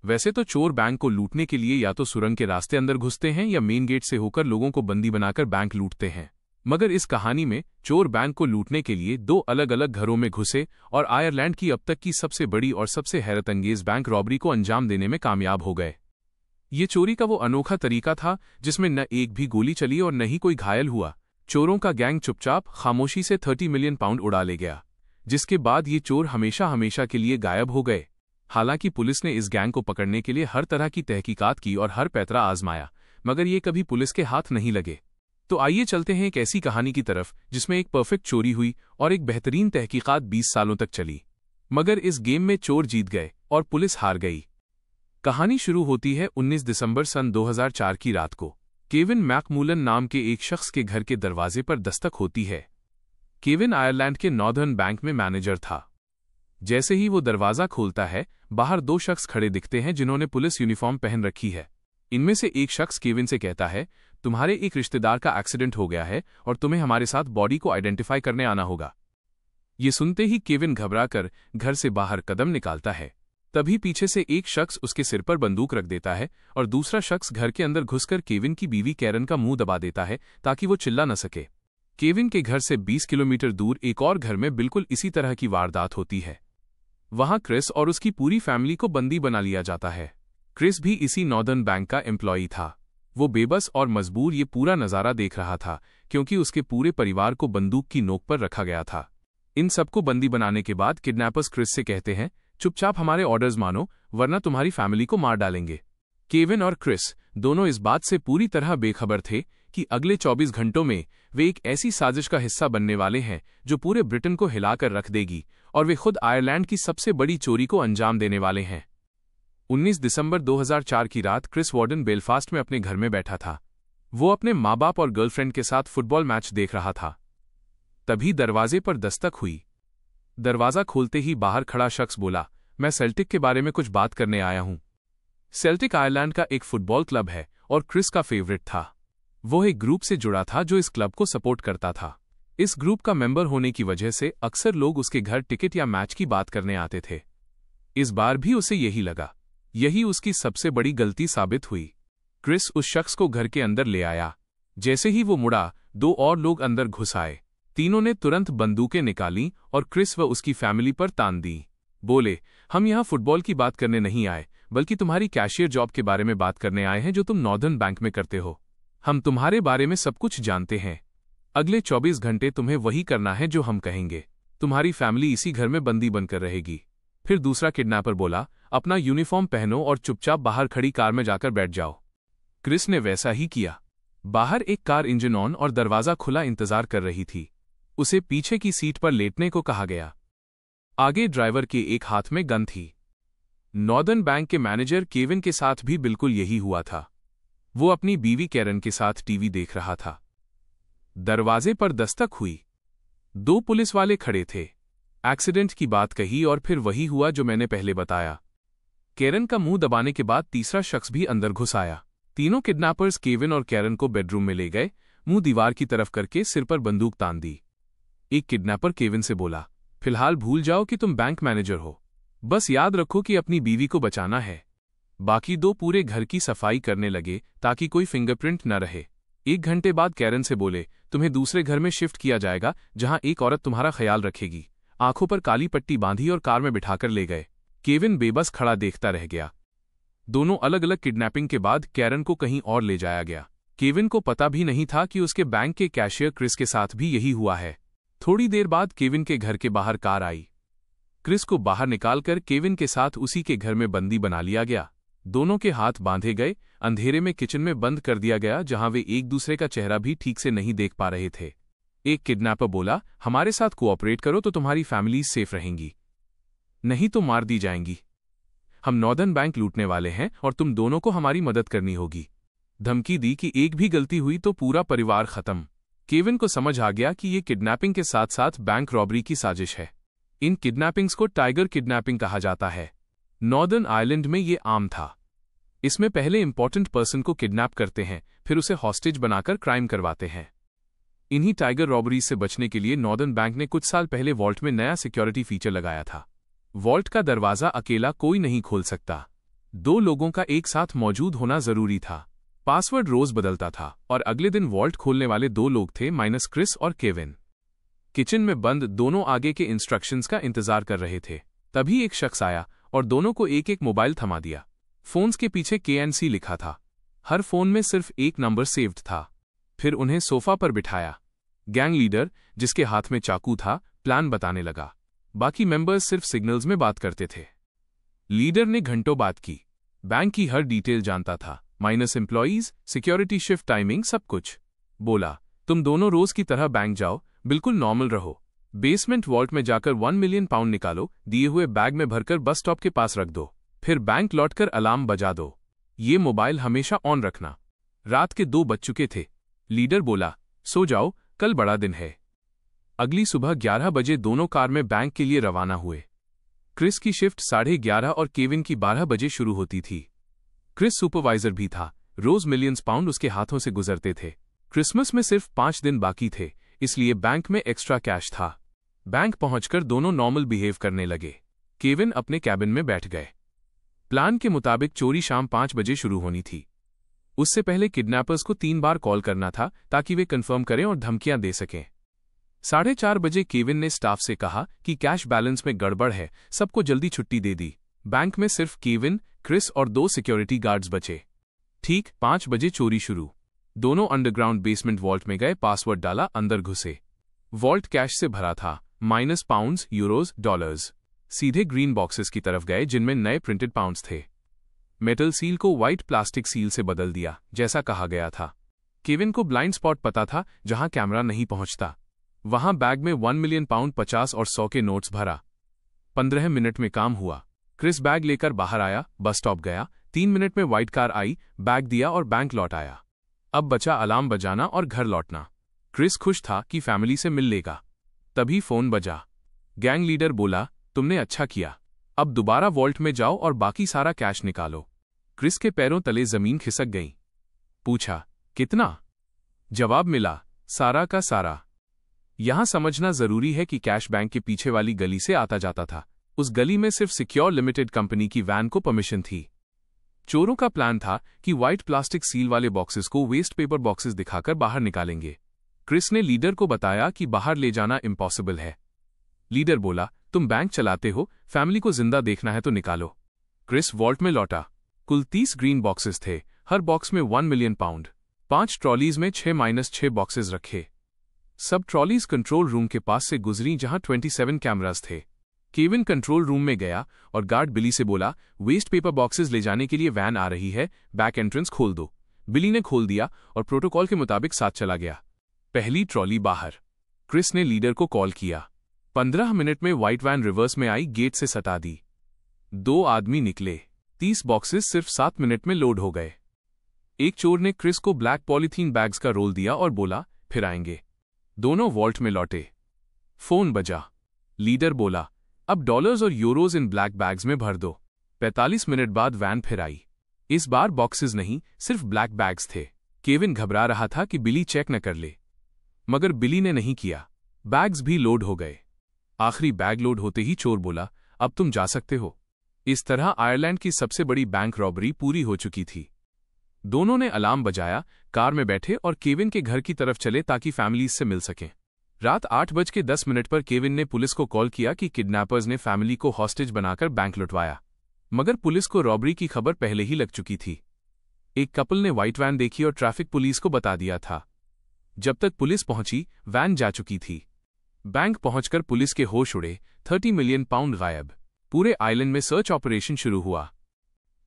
वैसे तो चोर बैंक को लूटने के लिए या तो सुरंग के रास्ते अंदर घुसते हैं या मेन गेट से होकर लोगों को बंदी बनाकर बैंक लूटते हैं। मगर इस कहानी में चोर बैंक को लूटने के लिए दो अलग अलग घरों में घुसे और आयरलैंड की अब तक की सबसे बड़ी और सबसे हैरतअंगेज बैंक रॉबरी को अंजाम देने में कामयाब हो गए। ये चोरी का वो अनोखा तरीका था जिसमें न एक भी गोली चली और न ही कोई घायल हुआ। चोरों का गैंग चुपचाप खामोशी से 30 मिलियन पाउंड उड़ा ले गया, जिसके बाद ये चोर हमेशा हमेशा के लिए गायब हो गए। हालांकि पुलिस ने इस गैंग को पकड़ने के लिए हर तरह की तहकीकात की और हर पैतरा आजमाया, मगर ये कभी पुलिस के हाथ नहीं लगे। तो आइए चलते हैं एक ऐसी कहानी की तरफ जिसमें एक परफेक्ट चोरी हुई और एक बेहतरीन तहकीकात 20 सालों तक चली, मगर इस गेम में चोर जीत गए और पुलिस हार गई। कहानी शुरू होती है 19 दिसंबर सन 2004 की रात को। केविन मैकमूलन नाम के एक शख्स के घर के दरवाजे पर दस्तक होती है। केविन आयरलैंड के नॉर्दर्न बैंक में मैनेजर था। जैसे ही वो दरवाजा खोलता है, बाहर दो शख्स खड़े दिखते हैं जिन्होंने पुलिस यूनिफॉर्म पहन रखी है। इनमें से एक शख्स केविन से कहता है, तुम्हारे एक रिश्तेदार का एक्सीडेंट हो गया है और तुम्हें हमारे साथ बॉडी को आइडेंटिफाई करने आना होगा। ये सुनते ही केविन घबराकर घर से बाहर कदम निकालता है। तभी पीछे से एक शख्स उसके सिर पर बंदूक रख देता है और दूसरा शख्स घर के अंदर घुसकर केविन की बीवी कैरन का मुंह दबा देता है ताकि वो चिल्ला न सके। केविन के घर से 20 किलोमीटर दूर एक और घर में बिल्कुल इसी तरह की वारदात होती है। वहां क्रिस और उसकी पूरी फैमिली को बंदी बना लिया जाता है। क्रिस भी इसी नॉर्दर्न बैंक का एम्प्लॉई था। वो बेबस और मजबूर ये पूरा नज़ारा देख रहा था क्योंकि उसके पूरे परिवार को बंदूक की नोक पर रखा गया था। इन सबको बंदी बनाने के बाद किडनैपर्स क्रिस से कहते हैं, चुपचाप हमारे ऑर्डर्स मानो वरना तुम्हारी फैमिली को मार डालेंगे। केविन और क्रिस दोनों इस बात से पूरी तरह बेखबर थे कि अगले 24 घंटों में वे एक ऐसी साजिश का हिस्सा बनने वाले हैं जो पूरे ब्रिटेन को हिलाकर रख देगी और वे खुद आयरलैंड की सबसे बड़ी चोरी को अंजाम देने वाले हैं। 19 दिसंबर 2004 की रात क्रिस वार्डन बेलफास्ट में अपने घर में बैठा था। वो अपने माँ बाप और गर्लफ्रेंड के साथ फुटबॉल मैच देख रहा था। तभी दरवाजे पर दस्तक हुई। दरवाजा खोलते ही बाहर खड़ा शख्स बोला, मैं सेल्टिक के बारे में कुछ बात करने आया हूं। सेल्टिक आयरलैंड का एक फुटबॉल क्लब है और क्रिस का फेवरेट था। वो एक ग्रुप से जुड़ा था जो इस क्लब को सपोर्ट करता था। इस ग्रुप का मेंबर होने की वजह से अक्सर लोग उसके घर टिकट या मैच की बात करने आते थे। इस बार भी उसे यही लगा। यही उसकी सबसे बड़ी गलती साबित हुई। क्रिस उस शख्स को घर के अंदर ले आया। जैसे ही वो मुड़ा, दो और लोग अंदर घुस आए। तीनों ने तुरंत बंदूकें निकाली और क्रिस व उसकी फैमिली पर तान दी। बोले, हम यहाँ फुटबॉल की बात करने नहीं आए, बल्कि तुम्हारी कैशियर जॉब के बारे में बात करने आए हैं जो तुम नॉर्दर्न बैंक में करते हो। हम तुम्हारे बारे में सब कुछ जानते हैं। अगले 24 घंटे तुम्हें वही करना है जो हम कहेंगे। तुम्हारी फैमिली इसी घर में बंदी बनकर रहेगी। फिर दूसरा किडनैपर बोला, अपना यूनिफॉर्म पहनो और चुपचाप बाहर खड़ी कार में जाकर बैठ जाओ। क्रिस ने वैसा ही किया। बाहर एक कार इंजन ऑन और दरवाजा खुला इंतजार कर रही थी। उसे पीछे की सीट पर लेटने को कहा गया। आगे ड्राइवर के एक हाथ में गन थी। नॉर्दर्न बैंक के मैनेजर केविन के साथ भी बिल्कुल यही हुआ था। वो अपनी बीवी कैरन के साथ टीवी देख रहा था। दरवाजे पर दस्तक हुई। दो पुलिस वाले खड़े थे। एक्सीडेंट की बात कही और फिर वही हुआ जो मैंने पहले बताया। कैरन का मुंह दबाने के बाद तीसरा शख्स भी अंदर घुस आया। तीनों किडनैपर्स केविन और कैरन को बेडरूम में ले गए, मुंह दीवार की तरफ करके सिर पर बंदूक तान दी। एक किडनैपर केविन से बोला, फिलहाल भूल जाओ कि तुम बैंक मैनेजर हो। बस याद रखो कि अपनी बीवी को बचाना है। बाकी दो पूरे घर की सफाई करने लगे ताकि कोई फिंगरप्रिंट न रहे। 1 घंटे बाद कैरन से बोले, तुम्हें दूसरे घर में शिफ्ट किया जाएगा जहां एक औरत तुम्हारा ख्याल रखेगी। आंखों पर काली पट्टी बांधी और कार में बिठाकर ले गए। केविन बेबस खड़ा देखता रह गया। दोनों अलग अलग किडनैपिंग के बाद कैरन को कहीं और ले जाया गया। केविन को पता भी नहीं था कि उसके बैंक के कैशियर क्रिस के साथ भी यही हुआ है। थोड़ी देर बाद केविन के घर के बाहर कार आई। क्रिस को बाहर निकालकर केविन के साथ उसी के घर में बंदी बना लिया गया। दोनों के हाथ बांधे गए, अंधेरे में किचन में बंद कर दिया गया जहां वे एक दूसरे का चेहरा भी ठीक से नहीं देख पा रहे थे। एक किडनैपर बोला, हमारे साथ कोऑपरेट करो तो तुम्हारी फैमिली सेफ रहेंगी, नहीं तो मार दी जाएंगी। हम नॉर्दर्न बैंक लूटने वाले हैं और तुम दोनों को हमारी मदद करनी होगी। धमकी दी कि एक भी गलती हुई तो पूरा परिवार खत्म। केविन को समझ आ गया कि ये किडनैपिंग के साथ साथ बैंक रॉबरी की साजिश है। इन किडनैपिंग्स को टाइगर किडनैपिंग कहा जाता है। नॉर्दर्न आयरलैंड में ये आम था। इसमें पहले इंपॉर्टेंट पर्सन को किडनैप करते हैं, फिर उसे हॉस्टेज बनाकर क्राइम करवाते हैं। इन्हीं टाइगर रॉबरी से बचने के लिए नॉर्दर्न बैंक ने कुछ साल पहले वॉल्ट में नया सिक्योरिटी फीचर लगाया था। वॉल्ट का दरवाजा अकेला कोई नहीं खोल सकता। दो लोगों का एक साथ मौजूद होना जरूरी था। पासवर्ड रोज बदलता था और अगले दिन वॉल्ट खोलने वाले दो लोग थे, माइनस क्रिस और केविन। किचन में बंद दोनों आगे के इंस्ट्रक्शंस का इंतजार कर रहे थे। तभी एक शख्स आया और दोनों को एक एक मोबाइल थमा दिया। फोन्स के पीछे KNC लिखा था। हर फोन में सिर्फ एक नंबर सेव्ड था। फिर उन्हें सोफा पर बिठाया। गैंग लीडर, जिसके हाथ में चाकू था, प्लान बताने लगा। बाकी मेंबर्स सिर्फ सिग्नल्स में बात करते थे। लीडर ने घंटों बात की। बैंक की हर डिटेल जानता था, minus employees, security shift timing, सब कुछ। बोला, तुम दोनों रोज की तरह बैंक जाओ, बिल्कुल नॉर्मल रहो। बेसमेंट वॉल्ट में जाकर 1 मिलियन पाउंड निकालो, दिए हुए बैग में भरकर बस स्टॉप के पास रख दो। फिर बैंक लौटकर अलार्म बजा दो। ये मोबाइल हमेशा ऑन रखना। रात के 2 बज चुके थे। लीडर बोला, सो जाओ, कल बड़ा दिन है। अगली सुबह 11 बजे दोनों कार में बैंक के लिए रवाना हुए। क्रिस की शिफ्ट 11:30 और केविन की 12 बजे शुरू होती थी। क्रिस सुपरवाइजर भी था। रोज मिलियंस पाउंड उसके हाथों से गुजरते थे। क्रिसमस में सिर्फ 5 दिन बाकी थे, इसलिए बैंक में एक्स्ट्रा कैश था। बैंक पहुंचकर दोनों नॉर्मल बिहेव करने लगे। केविन अपने कैबिन में बैठ गए। प्लान के मुताबिक चोरी शाम 5 बजे शुरू होनी थी। उससे पहले किडनैपर्स को 3 बार कॉल करना था ताकि वे कंफर्म करें और धमकियां दे सकें। 4:30 बजे केविन ने स्टाफ से कहा कि कैश बैलेंस में गड़बड़ है, सबको जल्दी छुट्टी दे दी। बैंक में सिर्फ केविन, क्रिस और 2 सिक्योरिटी गार्ड्स बचे। ठीक 5 बजे चोरी शुरू। दोनों अंडरग्राउंड बेसमेंट वॉल्ट में गए, पासवर्ड डाला, अंदर घुसे। वॉल्ट कैश से भरा था, माइनस पाउंड्स, यूरोज, डॉलर्स। सीधे ग्रीन बॉक्सेस की तरफ गए जिनमें नए प्रिंटेड पाउंड्स थे। मेटल सील को व्हाइट प्लास्टिक सील से बदल दिया, जैसा कहा गया था। केविन को ब्लाइंड स्पॉट पता था जहां कैमरा नहीं पहुंचता। वहां बैग में 1 मिलियन पाउंड, 50 और 100 के नोट्स भरा। 15 मिनट में काम हुआ। क्रिस बैग लेकर बाहर आया, बस स्टॉप गया। 3 मिनट में व्हाइट कार आई, बैग दिया और बैंक लौट आया। अब बचा अलार्म बजाना और घर लौटना। क्रिस खुश था कि फैमिली से मिल लेगा। तभी फोन बजा। गैंग लीडर बोला, तुमने अच्छा किया। अब दोबारा वॉल्ट में जाओ और बाकी सारा कैश निकालो। क्रिस के पैरों तले जमीन खिसक गई। पूछा, कितना? जवाब मिला, सारा का सारा। यहां समझना जरूरी है कि कैश बैंक के पीछे वाली गली से आता जाता था। उस गली में सिर्फ सिक्योर लिमिटेड कंपनी की वैन को परमिशन थी। चोरों का प्लान था कि व्हाइट प्लास्टिक सील वाले बॉक्सेस को वेस्ट पेपर बॉक्सेस दिखाकर बाहर निकालेंगे। क्रिस ने लीडर को बताया कि बाहर ले जाना इम्पॉसिबल है। लीडर बोला, तुम बैंक चलाते हो, फैमिली को जिंदा देखना है तो निकालो। क्रिस वॉल्ट में लौटा। कुल 30 ग्रीन बॉक्सेस थे, हर बॉक्स में 1 मिलियन पाउंड। 5 ट्रॉलीज में 6-6 बॉक्सेस रखे। सब ट्रॉलीज कंट्रोल रूम के पास से गुजरी जहां 27 कैमरास थे। केविन कंट्रोल रूम में गया और गार्ड बिली से बोला, वेस्ट पेपर बॉक्सेस ले जाने के लिए वैन आ रही है, बैक एंट्रेंस खोल दो। बिली ने खोल दिया और प्रोटोकॉल के मुताबिक साथ चला गया। पहली ट्रॉली बाहर। क्रिस ने लीडर को कॉल किया। 15 मिनट में व्हाइट वैन रिवर्स में आई, गेट से सटा दी। 2 आदमी निकले। 30 बॉक्सेस सिर्फ 7 मिनट में लोड हो गए। एक चोर ने क्रिस को ब्लैक पॉलीथीन बैग्स का रोल दिया और बोला, फिर आएंगे। दोनों वॉल्ट में लौटे। फोन बजा। लीडर बोला, अब डॉलर्स और यूरोज इन ब्लैक बैग्स में भर दो। 45 मिनट बाद वैन फिर आई। इस बार बॉक्सेस नहीं, सिर्फ ब्लैक बैग्स थे। केविन घबरा रहा था कि बिली चेक न कर ले, मगर बिली ने नहीं किया। बैग्स भी लोड हो गए। आखिरी बैग लोड होते ही चोर बोला, अब तुम जा सकते हो। इस तरह आयरलैंड की सबसे बड़ी बैंक रॉबरी पूरी हो चुकी थी। दोनों ने अलार्म बजाया, कार में बैठे और केविन के घर की तरफ चले ताकि फैमिलीज से मिल सकें। रात 8:10 पर केविन ने पुलिस को कॉल किया कि किडनैपर्स ने फैमिली को हॉस्टेज बनाकर बैंक लुटवाया, मगर पुलिस को रॉबरी की खबर पहले ही लग चुकी थी। एक कपल ने व्हाइट वैन देखी और ट्रैफिक पुलिस को बता दिया था। जब तक पुलिस पहुंची, वैन जा चुकी थी। बैंक पहुंचकर पुलिस के होश उड़े। 30 मिलियन पाउंड गायब। पूरे आइलैंड में सर्च ऑपरेशन शुरू हुआ।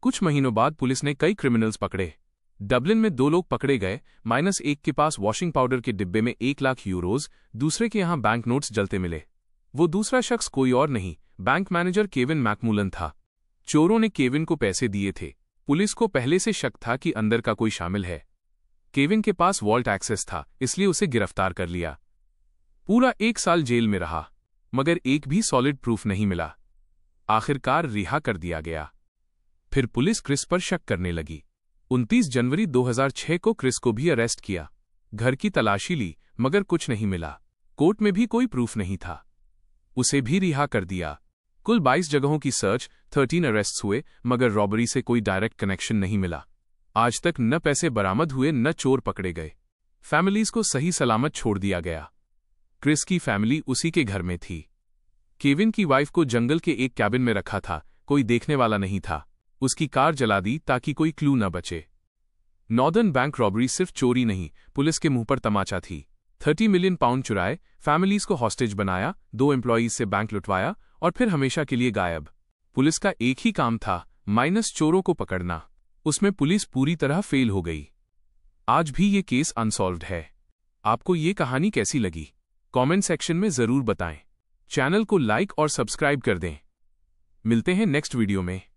कुछ महीनों बाद पुलिस ने कई क्रिमिनल्स पकड़े। डबलिन में 2 लोग पकड़े गए। -1 के पास वॉशिंग पाउडर के डिब्बे में 1 लाख यूरोज, दूसरे के यहां बैंक नोट्स जलते मिले। वो दूसरा शख्स कोई और नहीं, बैंक मैनेजर केविन मैकमूलन था। चोरों ने केविन को पैसे दिए थे। पुलिस को पहले से शक था कि अंदर का कोई शामिल है। केविन के पास वॉल्ट एक्सेस था, इसलिए उसे गिरफ्तार कर लिया। पूरा 1 साल जेल में रहा, मगर एक भी सॉलिड प्रूफ नहीं मिला। आखिरकार रिहा कर दिया गया। फिर पुलिस क्रिस पर शक करने लगी। 29 जनवरी 2006 को क्रिस को भी अरेस्ट किया। घर की तलाशी ली, मगर कुछ नहीं मिला। कोर्ट में भी कोई प्रूफ नहीं था। उसे भी रिहा कर दिया। कुल 22 जगहों की सर्च, 13 अरेस्ट्स हुए, मगर रॉबरी से कोई डायरेक्ट कनेक्शन नहीं मिला। आज तक न पैसे बरामद हुए न चोर पकड़े गए। फैमिलीज को सही सलामत छोड़ दिया गया। क्रिस की फैमिली उसी के घर में थी। केविन की वाइफ को जंगल के एक कैबिन में रखा था, कोई देखने वाला नहीं था। उसकी कार जला दी ताकि कोई क्लू न बचे। नॉर्दर्न बैंक रॉबरी सिर्फ चोरी नहीं, पुलिस के मुंह पर तमाचा थी। 30 मिलियन पाउंड चुराए, फैमिलीज को हॉस्टेज बनाया, 2 एम्प्लॉयज से बैंक लुटवाया और फिर हमेशा के लिए गायब। पुलिस का एक ही काम था, माइनस चोरों को पकड़ना। उसमें पुलिस पूरी तरह फेल हो गई। आज भी ये केस अनसॉल्व्ड है। आपको ये कहानी कैसी लगी? कमेंट सेक्शन में जरूर बताएं। चैनल को लाइक और सब्सक्राइब कर दें। मिलते हैं नेक्स्ट वीडियो में।